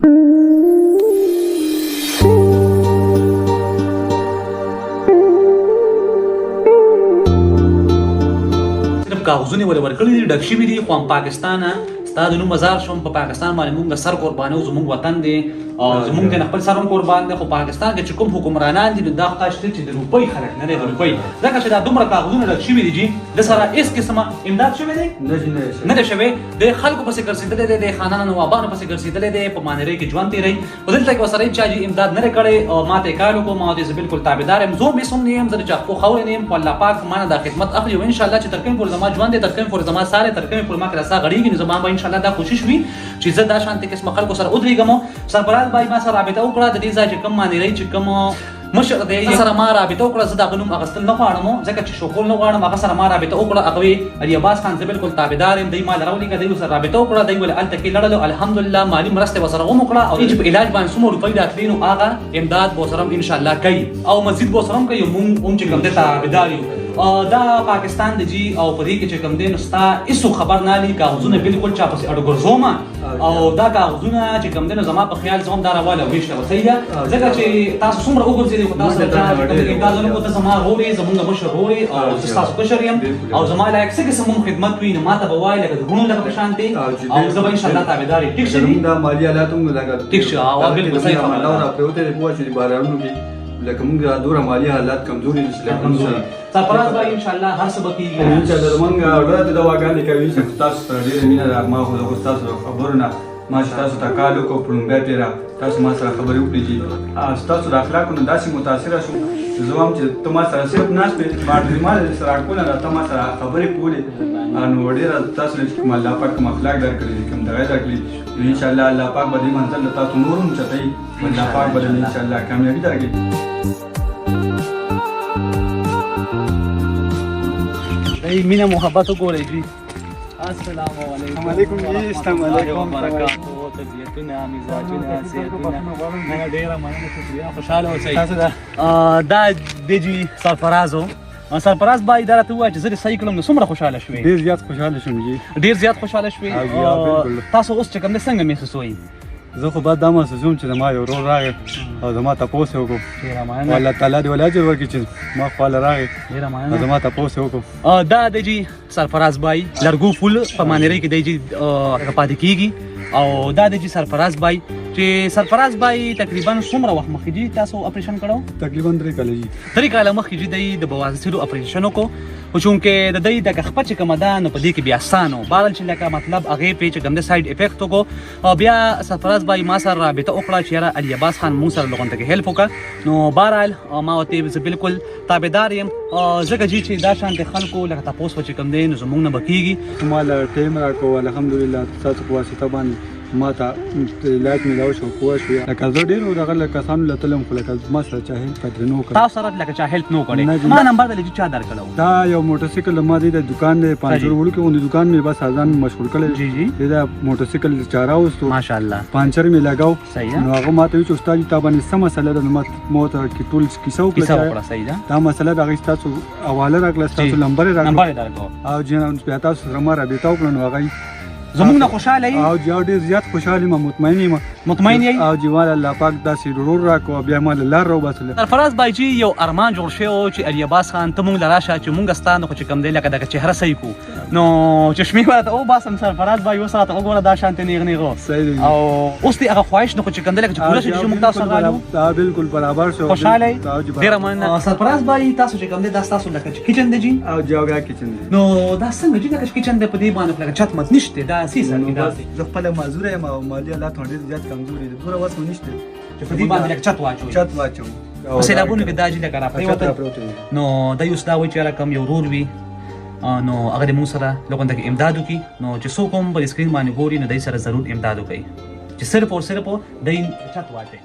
صرف کاغذونه ولې ورکړي دي ډک شوي دي خو هم پاکستانه ستا د نوم مزار شوم په پاکستان باندې مونږ سر قربانو زمونږ وطن دی او زمونږ د خپل سر هم قربان دی خو پاکستان کې چې کوم حکمرانان دي نو دا خدای شته چې د روپۍ خلک نه دی د روپۍ ځکه چې دا دومره کاغذونه ډک شوي دي د سره هېڅ قسمه امداد شوی دی نه دی شوی د خلکو پسې ګرځېدلی دی د خانانو نوابانو پسې ګرځېدلی دی په مانیرۍ کې ژوند تېروي خو دلته کې ورسره هېڅ چا امداد نه دی کړی او ما ته یې کار وکړو ما ورته زه بالکل تابعدار یم زه هم هېڅ هم نه یم زه د چا خپو خاورې نه یم خو الله پاک ما نه دا خدمت اخلي او انشاءالله چې تر کومې پورې زما ژوند دی تر کومې پورې زما سار دی تر کومې پورې ما کې رسا غړېږي نو زما به انشاءالله دا کوشش وي چې زه دا شانتې قسمه خلکو سره ودرېږم سرفراز بای ما سره رابطه وکړه د دې ځای چې کوم مانیرۍ چې کوم مشر دی سره ما رابطه وکړه زه د هغه نوم اخیستل نه غواړم ځکه چې شوکول نه غواړم هغه سره ما رابطه وکړه هغه وی علي عباس خان زه بالکل تابعدار یم دی ما راولیږه دی سره رابطه وکړه دی ول هلته کې لړلو الحمدلله مالي مرسته ورسره هم وکړه او چې په علاج باندې څومره روپۍ راتلي نو هغه امداد به ورسره انشاءالله کوي او مزید به ورسره هم کوي مونږ هم چې کوم دی تابعدار یو دا پاکستان د جی او په دې کې چې کوم دی نو ستا هېڅ خبر نه لي کاغذونه بالکل چا پسې اډو ګرځوم او دا کاغذونه چې کوم دی نو زما په خیال زه هم دا راواله ویشته به صحیح ده ځکه چې تاسو څومره وګرځېدئ خو تاسو امداد ونه کړو ته زما ورور یې زمونږ مشر ورور یې او زه ستاسو کشر یم او زما لایق څه قسم مونږ خدمت وي نو ما ته به وایي لکه د وروڼو لکه په شان دی او زه به انشاءالله تابعدار یم ټیک شه زموږ دا مالي حالات هم لکه ټیک شه او بالکل صحیح خبره الله راپرېوتی دی پوه شو چې بارانونو کې لکه موږ دومره مالي حالات کمزوري دي چې لکه سرفراز به انشاءالله هر څه به کېږي انشاءالله زموږ ډېرې دواګانې کوي چې تاسو سره ډېره مینه ده ما خو د ستاسو خبرو نه ما چې تاسو ته کال وکړو په لومړی پیره تاسو ما سره خبرې وکړې چې ستاسو د اخلاقو نه داسې متاثره شوم زه وایم چې ته ما سره صرف ناست وې ما سره اړکونه ته ما سره خبرې کولې نو ډېره تاسو له کوم الله پاک کوم اخلاق درکړي دي کوم دغه درکړي انشاءالله الله پاک به دې منزل له تاسو نور هم چتوي الله پاک به انشاءالله کامیابي درکړي مینه محبت وګورئ جی السلام علیکم علیکم جی السلام علیکم برکاتو طبیعتونه مزاجونه صحتونه نه ډیره مننه شکریه خوشاله اوسئ دا دی جی سرفرازو سرفراز بای دا راته ووایه چې زه دې صحیح کړم نو څومره خوشحاله شوې ډېر زیات خوشحاله شوم جی ډېر زیات خوشحاله شوې تاسو اوس چې کوم دی څنګه محسوس وئ زه خو بعد دا محسوسوم چې زما یو ورور راغی او زما تپوس یې وکړو الله تعالی دې ولې اجر ورکړي چې ما خواله راغی زما تپوس یې وکړو دا دی جی سرفراز بای لرګو پل په مانیرۍ کې دی جی پاتې کېږي او دا دی جی سرفراز بای چې سرفراز بای تقریبا څومره وخت مخکې جی تاسو اپریشن کړو تقریبا 3 کاله جی 3 کاله مخکې جی دی د بواسطو اپریشن وکړو خو چونکې د دې د خپه چې کومه ده نو په دې کې بیا اسانه بهرحال چې لکه مطلب هغې پې چې کوم د سایډ افیکټ وکړو او بیا سرفراز بای ما سره رابطه وکړه چې یاره علي عباس خان مونږ سره لغونته کې هیلپ وکړه نو بهرحال ما ورته زه بالکل تابعدار یم ځکه جی چې دا شانتې خلکو لکه تپوس و چې کوم دی نو زموږ نه به کېږي ما له ټایم راکړو الحمدلله ستاسو په واسطه باندې ما ته علاج ملاو شو پوه شو لکه زه ډېرو دغه له کسانو له تلم خو لکه ما سره چا هیلپ قدر نه وکړه تاسو سره لکه چا هیلپ نه وکړی ما نمبر دلته چا درکړو دا یو موټرسایکل ما د دکان دی پانچور وړو کې د دکان مې بس ځان مشغول کړی جی جی دا موټرسایکل چاره اوستو ماشاءالله پانچر مې لګاو صحیح نو هغه ماته وی چې استاد تا باندې سم مسله ده نو ماته کې ټول کیسه وکړه صحیح ده دا مسله د تاسو حواله راکړه تاسو نمبر راکړه او جن تاسو سره ما رابطه وکړه نو هغه زمونږ نه خوشاله یې او ډېر زیات خوشاله یم مطمئن یم او جوال الله پاک داسې ورور راکو بیا ما لار راوباسله سرفراز بای جی یو ارمان جوړ شوی و چې علي عباس خان ته مونږ له راشه چې مونږ ستا نه خو چې کوم دی لکه دغه چهره صحیح کړو نو چشمې به راته وباسم سرفراز بای اوس راته وګوره دا شانتې نیغ نیغو او اوس دې هغه خواهش نه خو چې کوم دی لکه چې پوره شي چې موږ تاسو سره رالو دا بالکل برابر شو خوشاله ډېره مننه سرفراز بای تاسو چې کوم دی دا ستاسو لکه کچن دی جی او جوګا کچن دی نو دا څنګه چې لکه کچن دی په دې باندې لکه چت مت نشته دا سیسه زه خپل معذور یم او مالي حالات ډېر زیات کمزوري دي پوره وس نشته چې په دې باندې لکه چت واچو په سیلابونو کې دا چې لکه راپرېوته نو دا یو دا وایي چې رقم یو ورور وي نو هغه د موږ سره لغونته کې امداد وکړي نو چې څوک هم په سکرین باندې ګوري نو دی سره ضرور امداد وکړي چې صرف او صرف دی چت واچوي